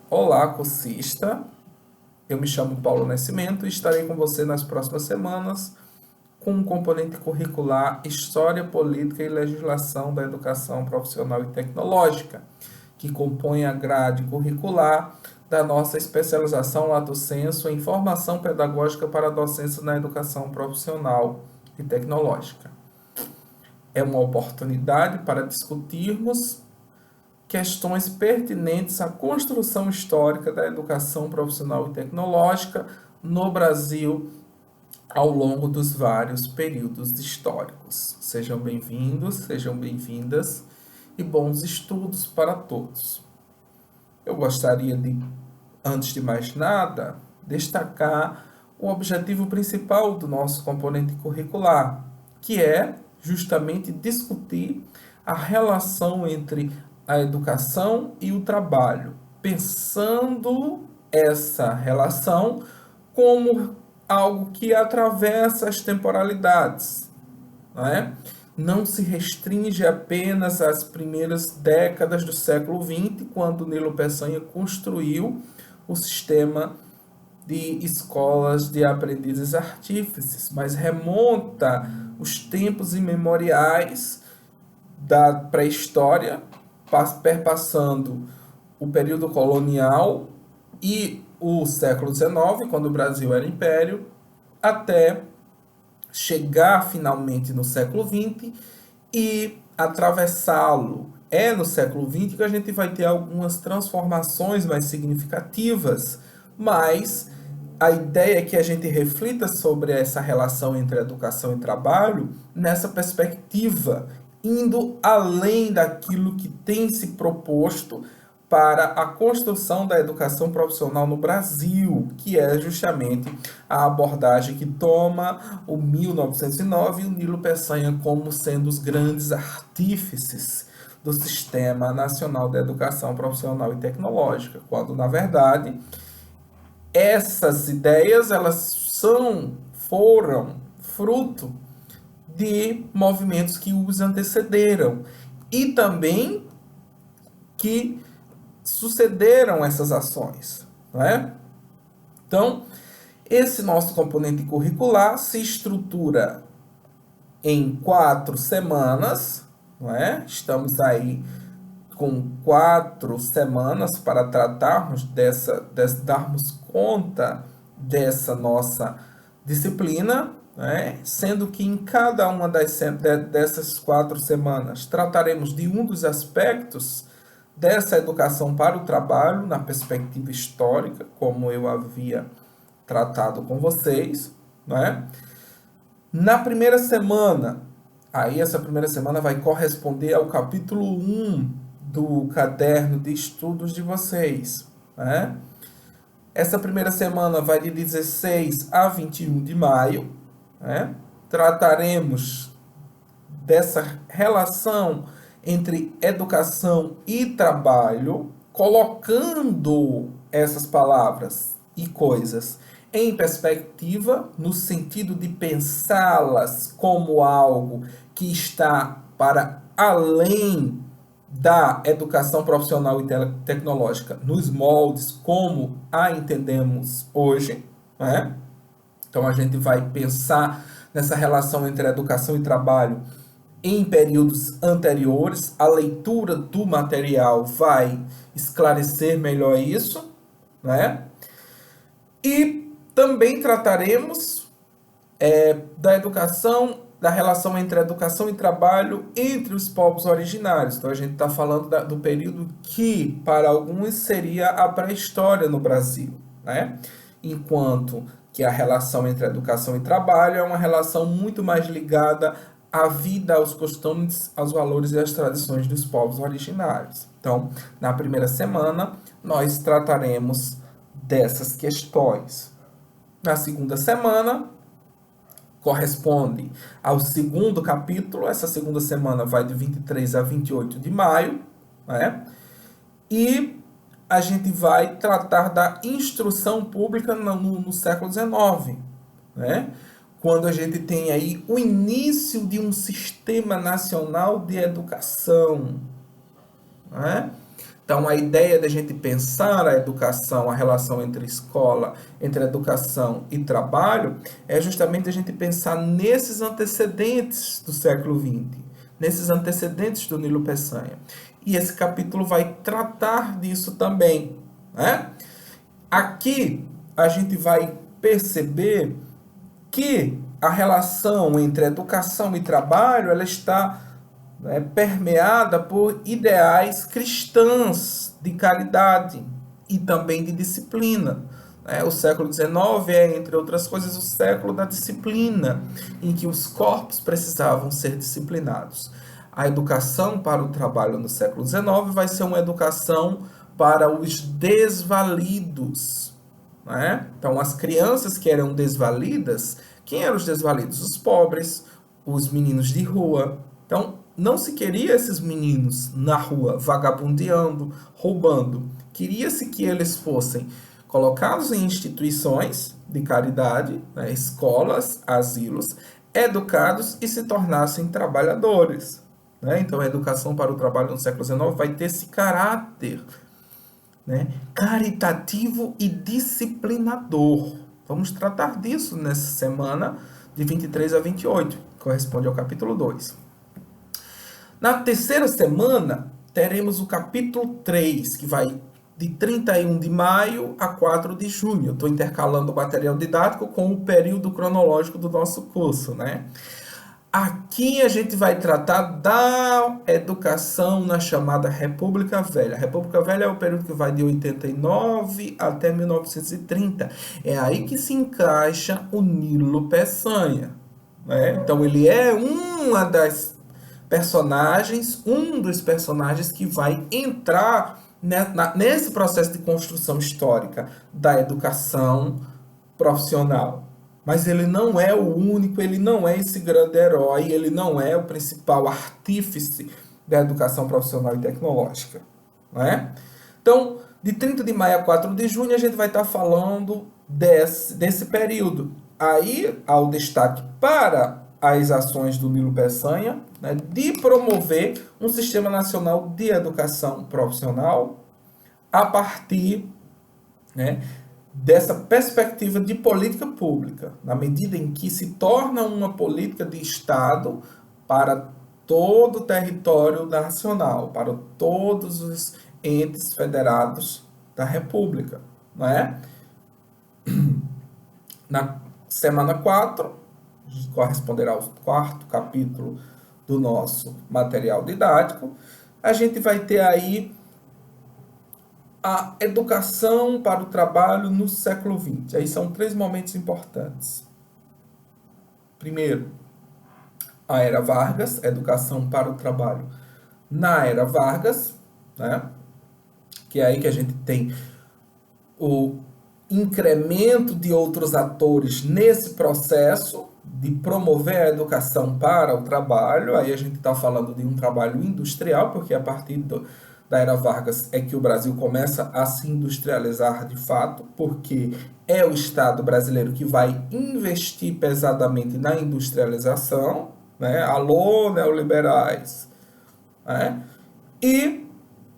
Olá, cursista. Eu me chamo Paulo Nascimento e estarei com você nas próximas semanas com um componente curricular História, Política e Legislação da Educação Profissional e Tecnológica, que compõe a grade curricular da nossa especialização Lato Sensu em Formação Pedagógica para a Docência na Educação Profissional e Tecnológica. É uma oportunidade para discutirmos questões pertinentes à construção histórica da educação profissional e tecnológica no Brasil ao longo dos vários períodos históricos. Sejam bem-vindos, sejam bem-vindas e bons estudos para todos. Eu gostaria de, antes de mais nada, destacar o objetivo principal do nosso componente curricular, que é justamente discutir a relação entre a educação e o trabalho, pensando essa relação como algo que atravessa as temporalidades, não é? Não se restringe apenas às primeiras décadas do século XX, quando Nilo Peçanha construiu o sistema de escolas de aprendizes artífices, mas remonta os tempos imemoriais da pré-história, perpassando o período colonial e o século XIX, quando o Brasil era império, até chegar finalmente no século XX e atravessá-lo. É no século XX que a gente vai ter algumas transformações mais significativas, mas a ideia é que a gente reflita sobre essa relação entre educação e trabalho nessa perspectiva, indo além daquilo que tem se proposto para a construção da educação profissional no Brasil, que é justamente a abordagem que toma o 1909 e o Nilo Peçanha como sendo os grandes artífices do Sistema Nacional de Educação Profissional e Tecnológica, quando na verdade essas ideias foram fruto de movimentos que os antecederam e também que sucederam essas ações, não é? Então, esse nosso componente curricular se estrutura em 4 semanas, não é? Estamos aí com 4 semanas para tratarmos darmos conta dessa nossa disciplina, né? Sendo que em cada uma dessas 4 semanas trataremos de um dos aspectos dessa educação para o trabalho na perspectiva histórica, como eu havia tratado com vocês, né? Na primeira semana, aí essa primeira semana vai corresponder ao capítulo 1 do caderno de estudos de vocês, né? Essa primeira semana vai de 16 a 21 de maio, né? Trataremos dessa relação entre educação e trabalho, colocando essas palavras e coisas em perspectiva, no sentido de pensá-las como algo que está para além da educação profissional e tecnológica nos moldes como a entendemos hoje, né? Então a gente vai pensar nessa relação entre educação e trabalho em períodos anteriores. A leitura do material vai esclarecer melhor isso, né? E também trataremos da educação, da relação entre educação e trabalho entre os povos originários. Então a gente está falando do período que para alguns seria a pré-história no Brasil, né? Enquanto que a relação entre educação e trabalho é uma relação muito mais ligada à vida, aos costumes, aos valores e às tradições dos povos originários. Então, na primeira semana, nós trataremos dessas questões. Na segunda semana, corresponde ao segundo capítulo. Essa segunda semana vai de 23 a 28 de maio, né? E a gente vai tratar da instrução pública no século XIX, né? Quando a gente tem aí o início de um sistema nacional de educação, né? Então, a ideia da gente pensar a educação, a relação entre escola, entre educação e trabalho, é justamente a gente pensar nesses antecedentes do século XX, nesses antecedentes do Nilo Peçanha. E esse capítulo vai tratar disso também, né? Aqui a gente vai perceber que a relação entre educação e trabalho ela está, né, permeada por ideais cristãos de caridade e também de disciplina. O século XIX é, entre outras coisas, o século da disciplina, em que os corpos precisavam ser disciplinados. A educação para o trabalho no século XIX vai ser uma educação para os desvalidos. Né? Então, as crianças que eram desvalidas, quem eram os desvalidos? Os pobres, os meninos de rua. Então, não se queria esses meninos na rua, vagabundeando, roubando. Queria-se que eles fossem colocados em instituições de caridade, né, escolas, asilos, educados e se tornassem trabalhadores. Né? Então, a educação para o trabalho no século XIX vai ter esse caráter, né, caritativo e disciplinador. Vamos tratar disso nessa semana de 23 a 28, que corresponde ao capítulo 2. Na terceira semana, teremos o capítulo 3, que vai de 31 de maio a 4 de junho. Estou intercalando o material didático com o período cronológico do nosso curso, né? Aqui a gente vai tratar da educação na chamada República Velha. A República Velha é o período que vai de 89 até 1930. É aí que se encaixa o Nilo Peçanha. Né? Então ele é um dos personagens que vai entrar nesse processo de construção histórica da educação profissional. Mas ele não é o único, ele não é esse grande herói, ele não é o principal artífice da educação profissional e tecnológica. Não é? Então, de 30 de maio a 4 de junho, a gente vai estar falando desse período. Aí, há o destaque para as ações do Nilo Peçanha, né, de promover um sistema nacional de educação profissional a partir, né, dessa perspectiva de política pública, na medida em que se torna uma política de Estado para todo o território nacional, para todos os entes federados da República. Não é? Na semana 4, corresponderá ao quarto capítulo do nosso material didático, a gente vai ter aí a educação para o trabalho no século XX. Aí são 3 momentos importantes. Primeiro, a Era Vargas, educação para o trabalho na Era Vargas, né? Que é aí que a gente tem o incremento de outros atores nesse processo de promover a educação para o trabalho. Aí a gente está falando de um trabalho industrial, porque a partir da Era Vargas é que o Brasil começa a se industrializar de fato, porque é o Estado brasileiro que vai investir pesadamente na industrialização, né? Alô, neoliberais. Né? E,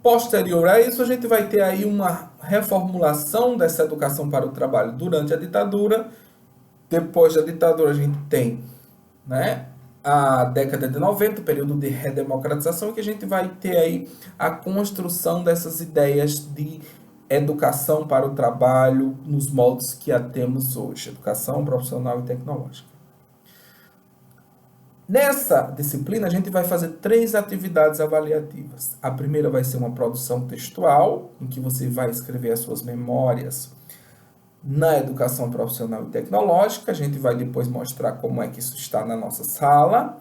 posterior a isso, a gente vai ter aí uma reformulação dessa educação para o trabalho durante a ditadura. Depois da ditadura, a gente tem, né, a década de 90, o período de redemocratização, que a gente vai ter aí a construção dessas ideias de educação para o trabalho nos moldes que a temos hoje, educação profissional e tecnológica. Nessa disciplina, a gente vai fazer 3 atividades avaliativas. A primeira vai ser uma produção textual, em que você vai escrever as suas memórias na educação profissional e tecnológica. A gente vai depois mostrar como é que isso está na nossa sala,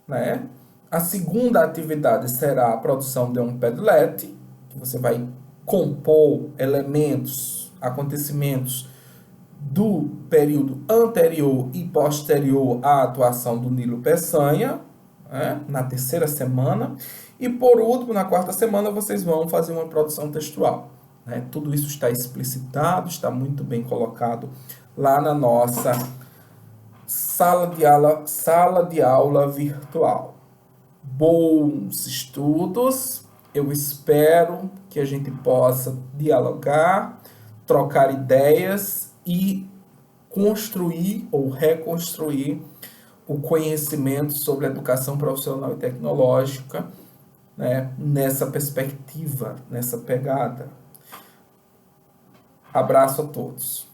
né? A segunda atividade será a produção de um Padlet, que você vai compor elementos, acontecimentos do período anterior e posterior à atuação do Nilo Peçanha, né? Na terceira semana. E por último, na quarta semana, vocês vão fazer uma produção textual. Né? Tudo isso está explicitado, está muito bem colocado lá na nossa sala de aula virtual. Bons estudos, Eu espero que a gente possa dialogar, trocar ideias e construir ou reconstruir o conhecimento sobre a educação profissional e tecnológica, né, nessa perspectiva, nessa pegada. Abraço a todos.